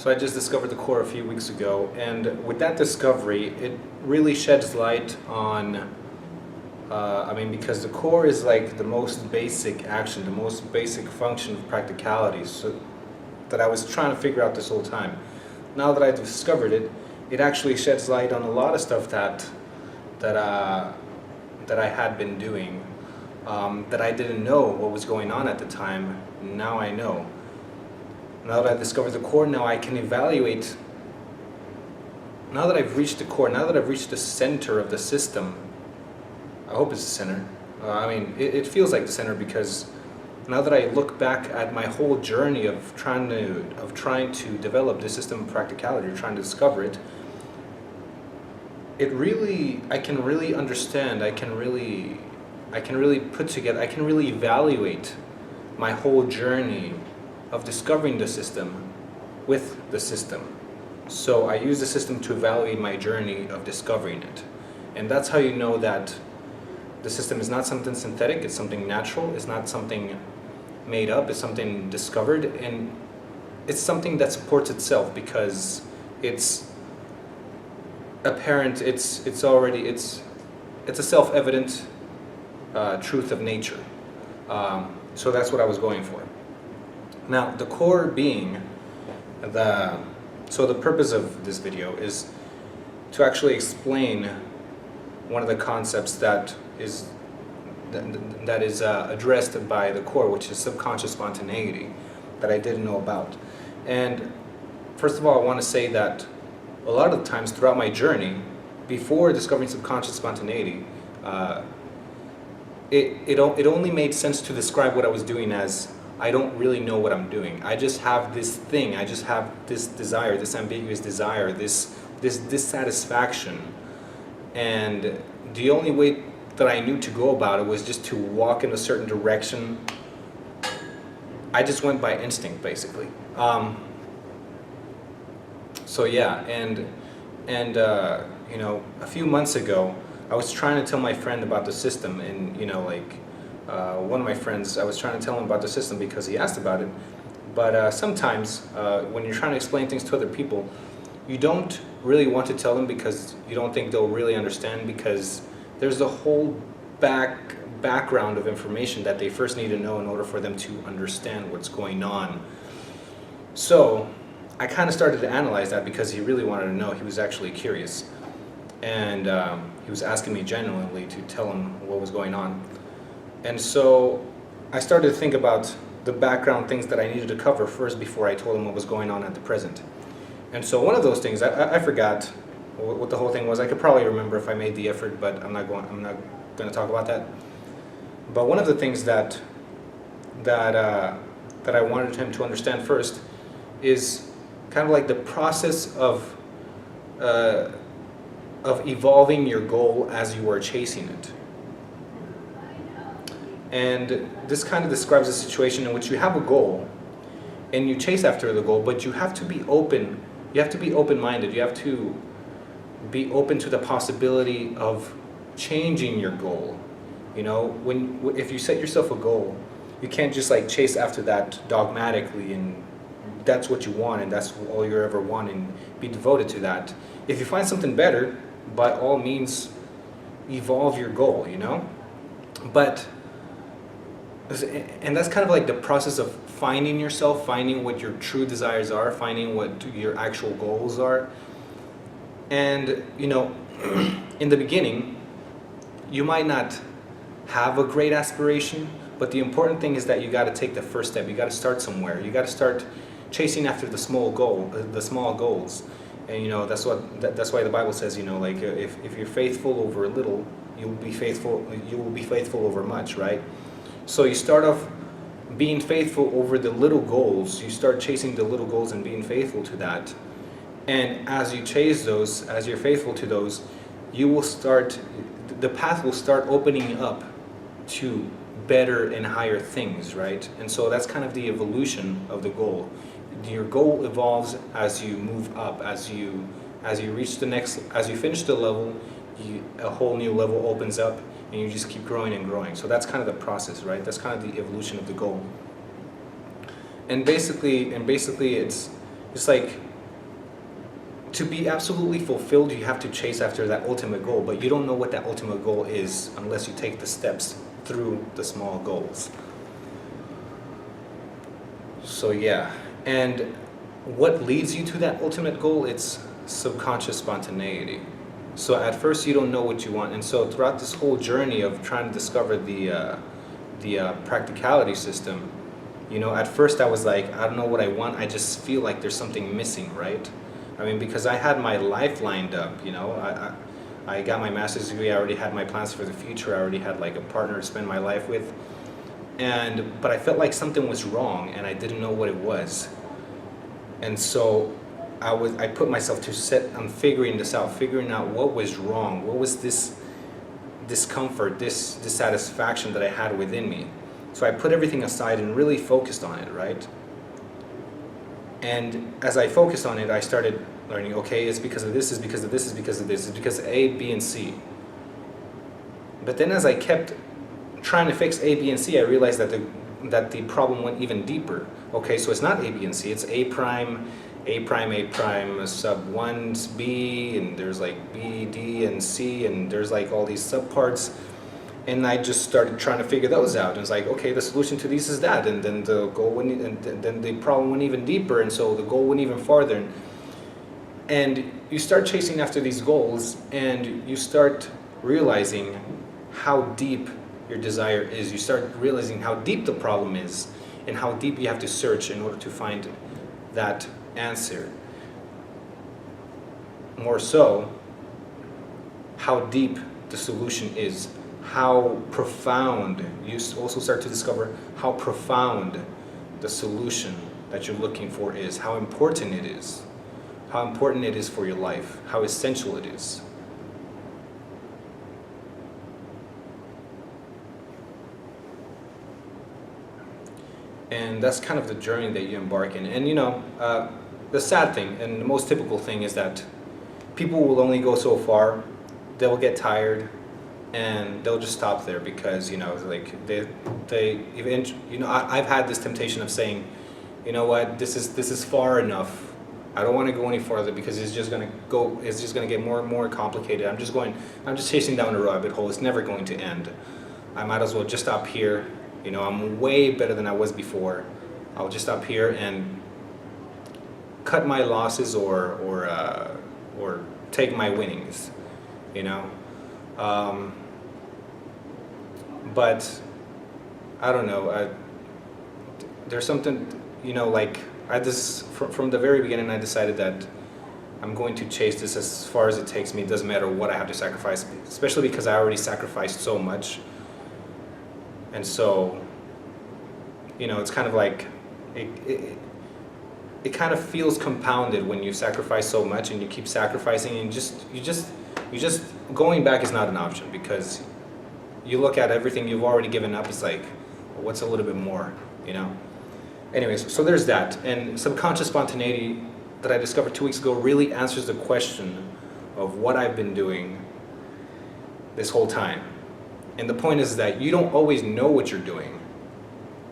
So I just discovered the core a few weeks ago, and with that discovery, it really sheds light on, because the core is like the most basic action, the most basic function of practicality, so that I was trying to figure out this whole time. Now that I discovered it, it actually sheds light on a lot of stuff that I had been doing, that I didn't know what was going on at the time. Now I know. Now that I discovered the core, now I can evaluate. Now that I've reached the core, now that I've reached the center of the system, I hope it's the center. It feels like the center, because now that I look back at my whole journey of trying to develop this system of practicality, or trying to discover it, I can really understand. I can really put together. I can really evaluate my whole journey of discovering the system with the system. So I use the system to evaluate my journey of discovering it. And that's how you know that the system is not something synthetic, it's something natural, it's not something made up, it's something discovered, and it's something that supports itself, because it's apparent, it's a self-evident truth of nature. So that's what I was going for. Now, the core being so the purpose of this video is to actually explain one of the concepts that is addressed by the core, which is subconscious spontaneity, that I didn't know about. And first of all, I want to say that a lot of the times throughout my journey, before discovering subconscious spontaneity, it only made sense to describe what I was doing as, I don't really know what I'm doing. I just have this thing. I just have this desire, this ambiguous desire, this dissatisfaction. And the only way that I knew to go about it was just to walk in a certain direction. I just went by instinct, basically. So yeah, and a few months ago, I was trying to tell my friend about the system, and one of my friends, I was trying to tell him about the system because he asked about it. But sometimes when you're trying to explain things to other people, you don't really want to tell them because you don't think they'll really understand, because there's a whole background of information that they first need to know in order for them to understand what's going on. So I kind of started to analyze that, because he really wanted to know. He was actually curious, and he was asking me genuinely to tell him what was going on. And so I started to think about the background things that I needed to cover first before I told him what was going on at the present. And so one of those things, I forgot what the whole thing was. I could probably remember if I made the effort, but I'm not going to talk about that. But one of the things that I wanted him to understand first is kind of like the process of evolving your goal as you are chasing it. And this kind of describes a situation in which you have a goal and you chase after the goal, but you have to be open. You have to be open-minded. You have to be open to the possibility of changing your goal. If you set yourself a goal, you can't just chase after that dogmatically, and that's what you want and that's all you ever want, and be devoted to that. If you find something better, by all means, evolve your goal, And that's kind of like the process of finding yourself, finding what your true desires are, finding what your actual goals are. And, in the beginning, you might not have a great aspiration, but the important thing is that you got to take the first step. You got to start somewhere. You got to start chasing after the small goals. And, that's why the Bible says, if you're faithful over a little, you will be faithful over much, right? So you start off being faithful over the little goals. You start chasing the little goals and being faithful to that. And as you chase those, as you're faithful to those, the path will start opening up to better and higher things, right? And so that's kind of the evolution of the goal. Your goal evolves as you move up, as you reach as you finish the level, a whole new level opens up, and you just keep growing and growing. So that's kind of the process, right? That's kind of the evolution of the goal. And basically it's like to be absolutely fulfilled, you have to chase after that ultimate goal, but you don't know what that ultimate goal is unless you take the steps through the small goals. So yeah, and what leads you to that ultimate goal? It's subconscious spontaneity. So at first you don't know what you want, and so throughout this whole journey of trying to discover the practicality system, you know, at first I was like, I don't know what I want, I just feel like there's something missing, right? I mean, because I had my life lined up, you know, I got my master's degree, I already had my plans for the future, I already had like a partner to spend my life with, but I felt like something was wrong and I didn't know what it was. And so I put myself to set on figuring this out, figuring out what was wrong, what was this discomfort, this dissatisfaction that I had within me. So I put everything aside and really focused on it, right? And as I focused on it, I started learning, okay, it's because of this, it's because of this, it's because of this, it's because of A, B, and C. But then as I kept trying to fix A, B, and C, I realized that the problem went even deeper. Okay, so it's not A, B, and C, it's A prime, sub 1, B, and there's like B, D, and C, and there's like all these subparts. And I just started trying to figure those out. And it's like, okay, the solution to these is that, and then the goal went, and then the problem went even deeper, and so the goal went even farther. And you start chasing after these goals, and you start realizing how deep your desire is. You start realizing how deep the problem is, and how deep you have to search in order to find that answer. More so, how deep the solution is. How profound, you also start to discover how profound the solution that you're looking for is, how important it is for your life, how essential it is. And that's kind of the journey that you embark in. And you know, the sad thing and the most typical thing is that people will only go so far, they'll get tired, and they'll just stop there because, you know, like they even, you know, I've had this temptation of saying, you know what, this is far enough. I don't want to go any farther because it's just gonna get more and more complicated. I'm just chasing down a rabbit hole. It's never going to end. I might as well just stop here. You know, I'm way better than I was before. I'll just stop here and cut my losses or take my winnings, you know. But I don't know. There's something, you know, like from the very beginning, I decided that I'm going to chase this as far as it takes me. It doesn't matter what I have to sacrifice, especially because I already sacrificed so much. And so, you know, it's kind of like it kind of feels compounded when you sacrifice so much and you keep sacrificing, and you just going back is not an option, because you look at everything you've already given up. It's like, well, what's a little bit more, you know? Anyways, so there's that. And subconscious spontaneity that I discovered 2 weeks ago really answers the question of what I've been doing this whole time. And the point is that you don't always know what you're doing.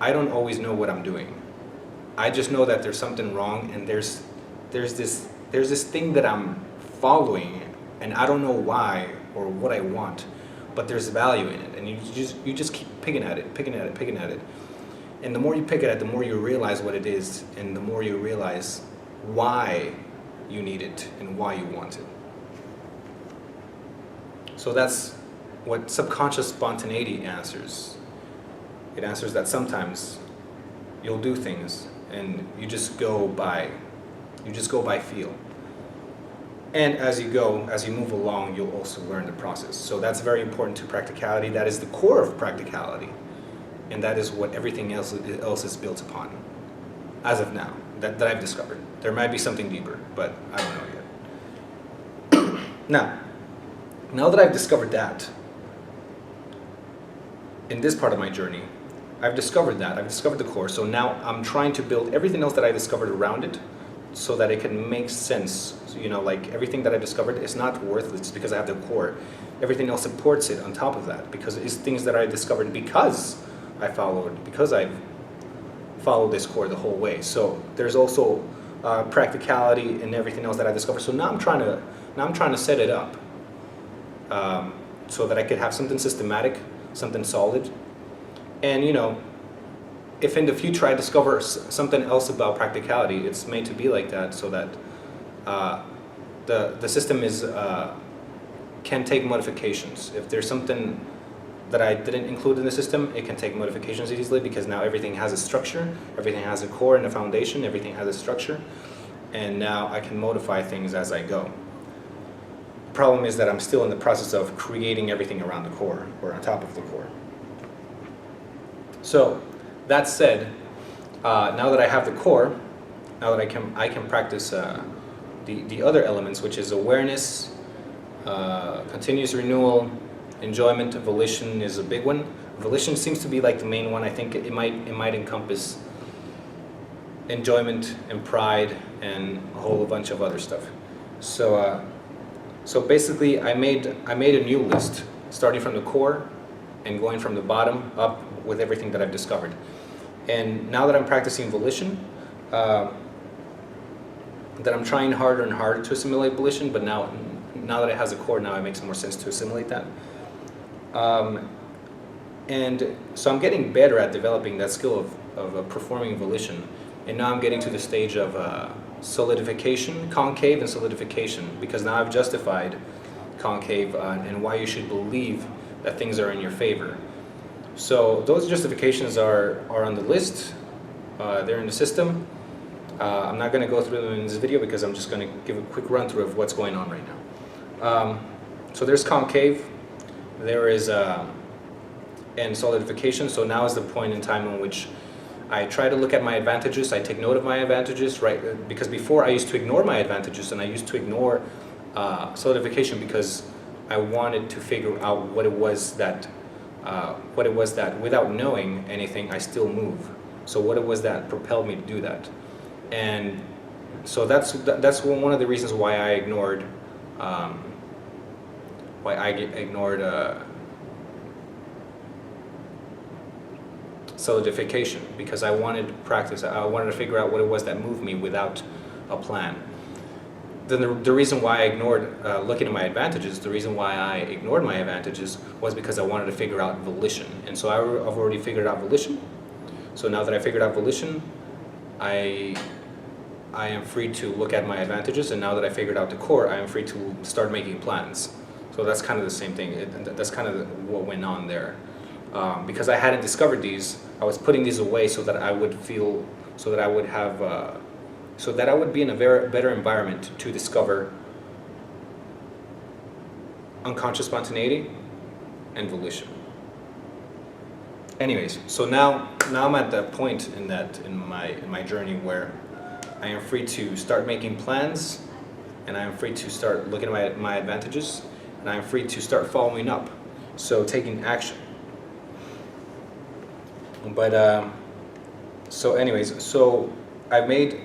I don't always know what I'm doing. I just know that there's something wrong, and there's this thing that I'm following, and I don't know why or what I want, but there's value in it, and you just keep picking at it. And the more you pick at it, the more you realize what it is, and the more you realize why you need it and why you want it. So that's what subconscious spontaneity answers. It answers that sometimes you'll do things and you just go by feel. And as you move along, you'll also learn the process. So that's very important to practicality. That is the core of practicality. And that is what everything else is built upon, as of now, that I've discovered. There might be something deeper, but I don't know yet. Now that I've discovered that, in this part of my journey, I've discovered the core. So now I'm trying to build everything else that I discovered around it so that it can make sense. So, you know, like everything that I discovered is not worthless because I have the core. Everything else supports it on top of that, because it's things that I discovered because I've followed this core the whole way. So there's also practicality, and everything else that I discovered. So now I'm trying to set it up so that I could have something systematic, something solid, and if in the future I discover something else about practicality, it's made to be like that, so that the system can take modifications. If there's something that I didn't include in the system, it can take modifications easily, because now everything has a structure, everything has a core and a foundation, everything has a structure, and now I can modify things as I go. The problem is that I'm still in the process of creating everything around the core, or on top of the core. So, that said, now that I have the core, now that I can practice the other elements, which is awareness, continuous renewal, enjoyment. Volition is a big one. Volition seems to be like the main one. I think it might encompass enjoyment and pride and a whole bunch of other stuff. So so basically, I made a new list, starting from the core and going from the bottom up with everything that I've discovered. And now that I'm practicing volition, that I'm trying harder and harder to assimilate volition, but now that it has a core, now it makes more sense to assimilate that. And so I'm getting better at developing that skill of performing volition. And now I'm getting to the stage of solidification, concave and solidification, because now I've justified concave and why you should believe that things are in your favor. So those justifications are on the list, they're in the system. I'm not going to go through them in this video, because I'm just going to give a quick run through of what's going on right now. So there's concave, there is and solidification. So now is the point in time in which I try to look at my advantages, I take note of my advantages, right? Because before I used to ignore my advantages, and I used to ignore solidification, because I wanted to figure out what it was that without knowing anything, I still move. So what it was that propelled me to do that. And so that's one of the reasons why I ignored solidification, because I wanted to practice. I wanted to figure out what it was that moved me without a plan. Then the reason why I ignored looking at my advantages, the reason why I ignored my advantages was because I wanted to figure out volition. And so I've already figured out volition. So now that I figured out volition, I am free to look at my advantages, and now that I figured out the core, I am free to start making plans. So that's kind of the same thing. That's kind of what went on there. Because I hadn't discovered these, I was putting these away so that I would feel, so that I would have, so that I would be in a better environment to discover unconscious spontaneity and volition. Anyways, so now I'm at that point in my journey where I am free to start making plans, and I am free to start looking at my advantages, and I am free to start following up, so taking action. But so anyways, so I made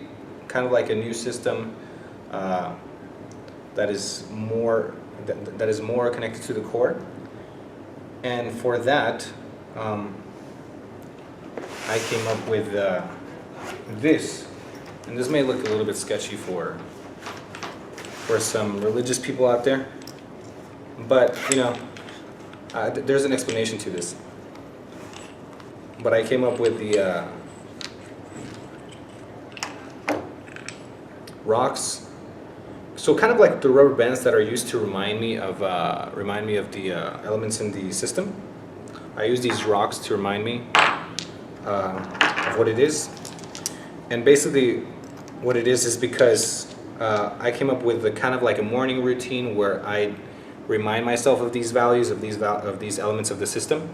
kind of like a new system that is more connected to the core, and for that I came up with this, and this may look a little bit sketchy for some religious people out there, but there's an explanation to this. But I came up with the rocks, so kind of like the rubber bands that are used to remind me of the elements in the system. I use these rocks to remind me of what it is, and basically what it is because I came up with a kind of like a morning routine where I remind myself of these values, of these elements of the system.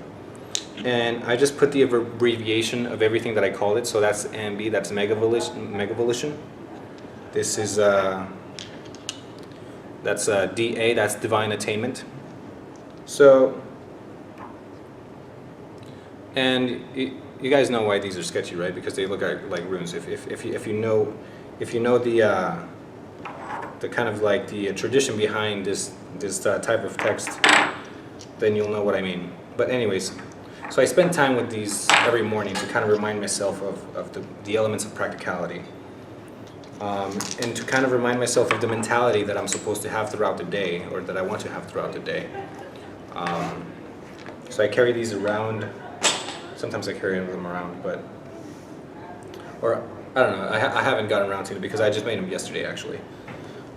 And I just put the abbreviation of everything that I called it. So that's MB, that's mega volition. This is that's DA, that's divine attainment. So, and you guys know why these are sketchy, right? Because they look like runes. If you know the kind of like the tradition behind this type of text, then you'll know what I mean. But anyways. So I spend time with these every morning to kind of remind myself of the elements of practicality. and to kind of remind myself of the mentality that I'm supposed to have throughout the day, or that I want to have throughout the day. So I carry these around. Sometimes I carry them around, or I don't know. I haven't gotten around to it because I just made them yesterday, actually.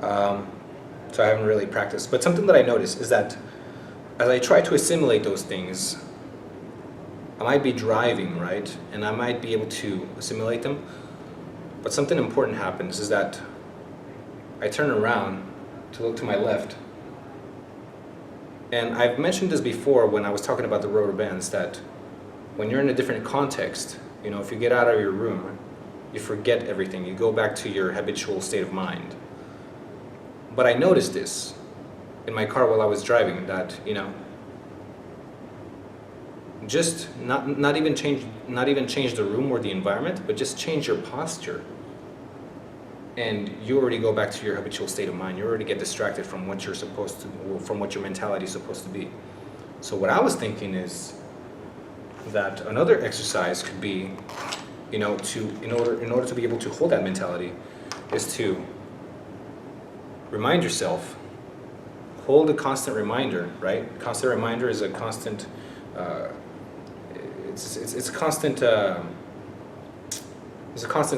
So I haven't really practiced. But something that I noticed is that as I try to assimilate those things, I might be driving, right? And I might be able to assimilate them. But something important happens is that I turn around to look to my left. And I've mentioned this before when I was talking about the rubber bands, that when you're in a different context, if you get out of your room, you forget everything. You go back to your habitual state of mind. But I noticed this in my car while I was driving, that, just not even change the room or the environment, but just change your posture, and you already go back to your habitual state of mind. You already get distracted from what from what your mentality is supposed to be. So what I was thinking is that another exercise could be, in order to be able to hold that mentality, is to remind yourself, hold a constant reminder, right? Constant reminder is a constant, it's a constant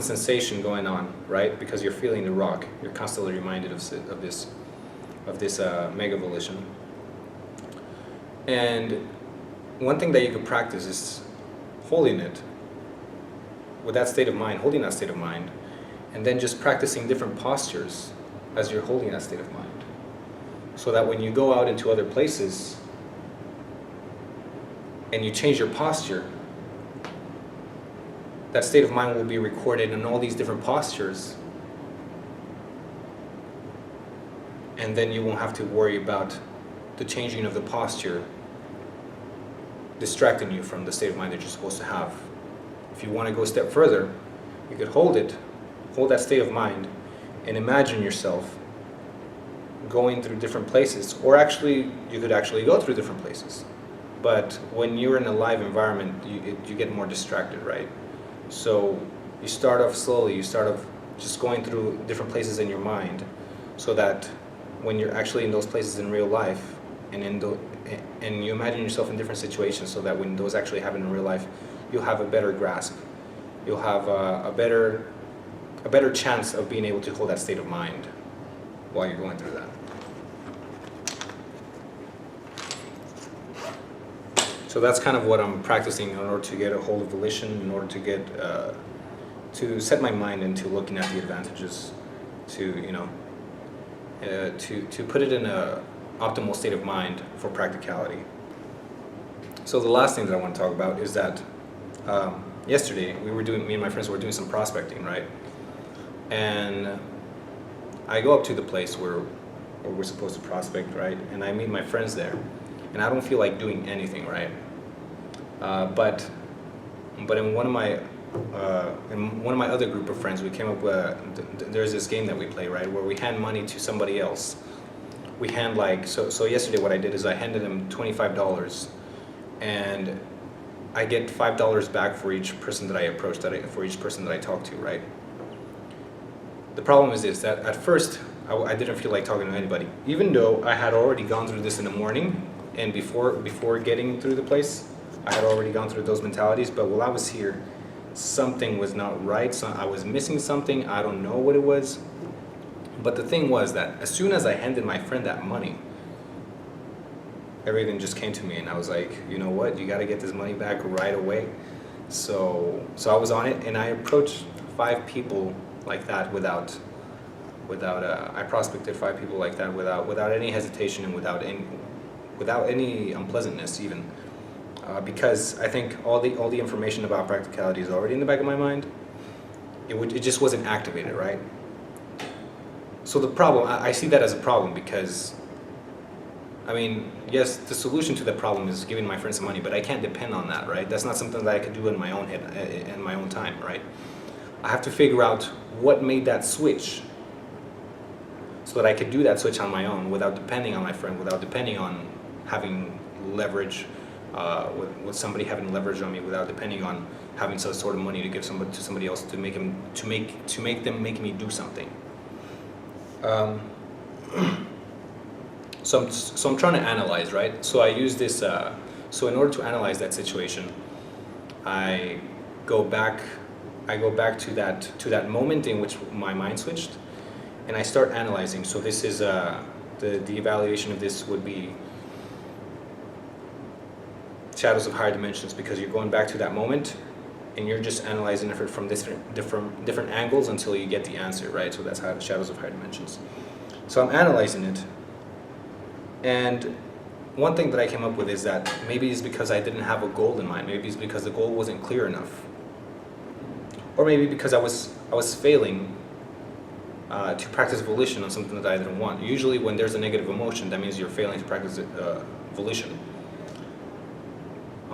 sensation going on, right? Because you're feeling the rock. You're constantly reminded of this mega volition. And one thing that you could practice is holding it with that state of mind, holding that state of mind, and then just practicing different postures as you're holding that state of mind. So that when you go out into other places and you change your posture, that state of mind will be recorded in all these different postures. And then you won't have to worry about the changing of the posture distracting you from the state of mind that you're supposed to have. If you want to go a step further, you could hold that state of mind, and imagine yourself going through different places, or actually, you could actually go through different places. But when you're in a live environment, you get more distracted, right? So you start off slowly, you start off just going through different places in your mind, so that when you're actually in those places in real life, and you imagine yourself in different situations, so that when those actually happen in real life, you'll have a better grasp. You'll have a better chance of being able to hold that state of mind while you're going through that. So that's kind of what I'm practicing in order to get a hold of volition, in order to get to set my mind into looking at the advantages, to put it in a optimal state of mind for practicality. So the last thing that I want to talk about is that yesterday me and my friends were doing some prospecting, right? And I go up to the place where we're supposed to prospect, right? And I meet my friends there, and I don't feel like doing anything, right? But in one of my other group of friends, we came up with there's this game that we play, right, where we hand money to somebody else. We hand so yesterday what I did is I handed them $25, and I get $5 back for each person that I approach, for each person that I talk to, right? The problem is this, that at first I didn't feel like talking to anybody, even though I had already gone through this in the morning, and before getting through the place, I had already gone through those mentalities. But while I was here, something was not right. So I was missing something. I don't know what it was. But the thing was that as soon as I handed my friend that money, everything just came to me, and I was like, you know what? You got to get this money back right away. So I was on it, and I approached 5 people like that without I prospected 5 people like that without any hesitation and without any unpleasantness even, because I think all the information about practicality is already in the back of my mind. It just wasn't activated, right? So the problem, I see that as a problem, because I mean, yes, the solution to the problem is giving my friends some money, but I can't depend on that, right? That's not something that I could do in my own head, in my own time, right? I have to figure out what made that switch, so that I could do that switch on my own without depending on my friend, without depending on having leverage, with somebody having leverage on me, without depending on having some sort of money to give to somebody else to make them make me do something. So I'm trying to analyze, right? So I use this. So in order to analyze that situation, I go back to that moment in which my mind switched, and I start analyzing. So this is the evaluation of this would be shadows of higher dimensions, because you're going back to that moment and you're just analyzing it from different angles until you get the answer, right? So that's how shadows of higher dimensions. So I'm analyzing it, and one thing that I came up with is that maybe it's because I didn't have a goal in mind. Maybe it's because the goal wasn't clear enough, or maybe because I was failing to practice volition on something that I didn't want. Usually, when there's a negative emotion, that means you're failing to practice volition.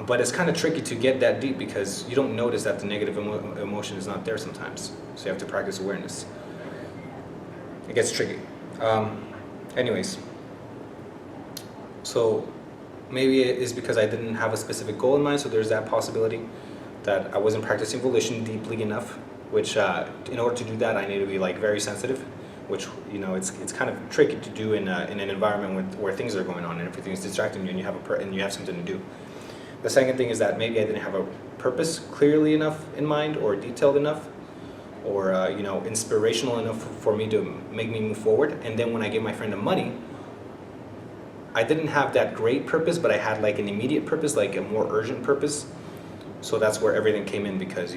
But it's kind of tricky to get that deep because you don't notice that the negative emotion is not there sometimes. So you have to practice awareness. It gets tricky. Anyways, so maybe it is because I didn't have a specific goal in mind, so there's that possibility that I wasn't practicing volition deeply enough, which in order to do that I need to be like very sensitive, which it's kind of tricky to do in an environment where things are going on and everything is distracting you and you have something to do. The second thing is that maybe I didn't have a purpose clearly enough in mind, or detailed enough, or inspirational enough for me to make me move forward. And then when I gave my friend the money, I didn't have that great purpose, but I had like an immediate purpose, like a more urgent purpose. So that's where everything came in, because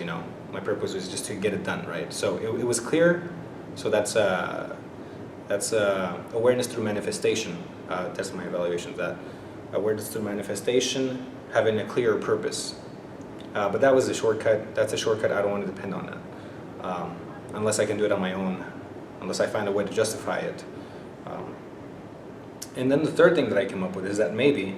my purpose was just to get it done, right? So it was clear. So that's awareness through manifestation. That's my evaluation of that. Awareness through manifestation, having a clearer purpose. But that was a shortcut. That's a shortcut. I don't want to depend on that. Unless I can do it on my own, unless I find a way to justify it. And then the third thing that I came up with is that maybe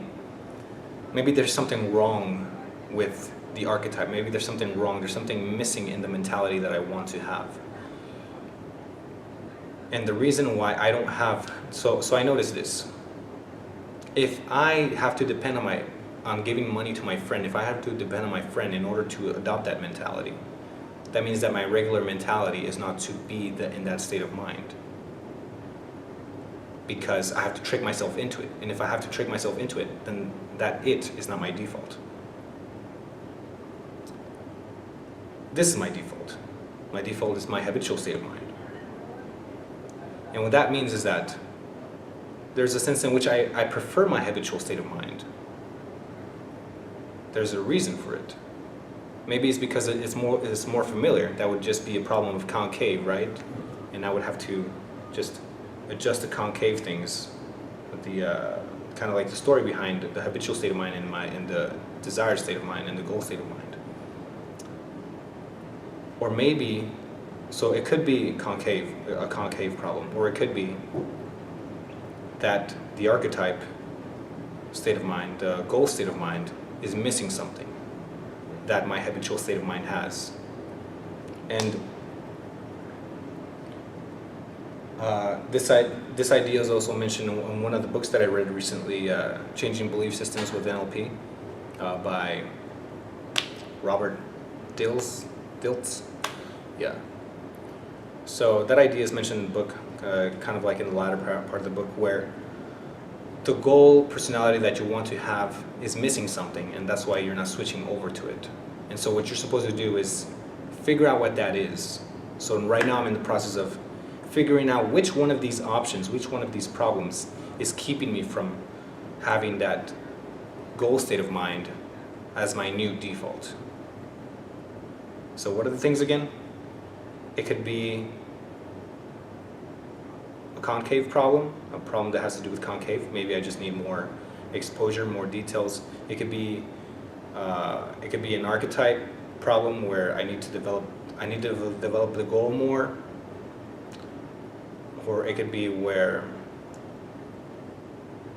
there's something wrong with the archetype. Maybe there's something wrong. There's something missing in the mentality that I want to have. And the reason why I don't have, so I noticed this. If I have to depend on giving money to my friend, if I have to depend on my friend in order to adopt that mentality, that means that my regular mentality is not to be in that state of mind. Because I have to trick myself into it. And if I have to trick myself into it, then that it is not my default. This is my default. My default is my habitual state of mind. And what that means is that there's a sense in which I prefer my habitual state of mind. There's a reason for it. Maybe it's because it's more familiar. That would just be a problem of concave, right? And I would have to just adjust the concave things, the kind of like the story behind the habitual state of mind and the desired state of mind and the goal state of mind. Or maybe, so it could be a concave problem, or it could be that the archetype state of mind, the goal state of mind, is missing something that my habitual state of mind has. And this idea is also mentioned in one of the books that I read recently, Changing Belief Systems with NLP, by Robert Dilts. Yeah. So that idea is mentioned in the book, kind of like in the latter part of the book, where the goal personality that you want to have is missing something, and that's why you're not switching over to it. And so what you're supposed to do is figure out what that is. So right now I'm in the process of figuring out which one of these options, which one of these problems is keeping me from having that goal state of mind as my new default. So what are the things again? It could be a concave problem, a problem that has to do with concave. Maybe I just need more exposure, more details. It could be an archetype problem where I need to develop the goal more. Or it could be where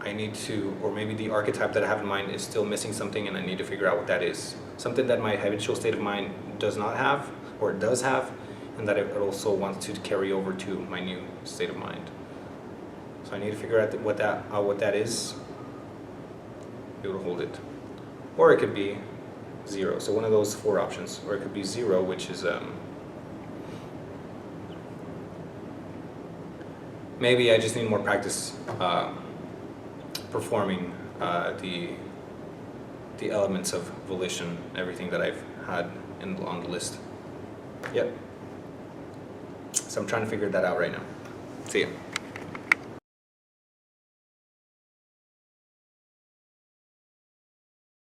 I need to, or maybe the archetype that I have in mind is still missing something and I need to figure out what that is. Something that my habitual state of mind does not have, or does have, and that it also wants to carry over to my new state of mind. So I need to figure out what that is, be able to hold it. Or it could be 0. So one of those 4 options, or it could be 0, which is maybe I just need more practice performing the elements of volition, everything that I've had on the list. Yep. So I'm trying to figure that out right now. See ya.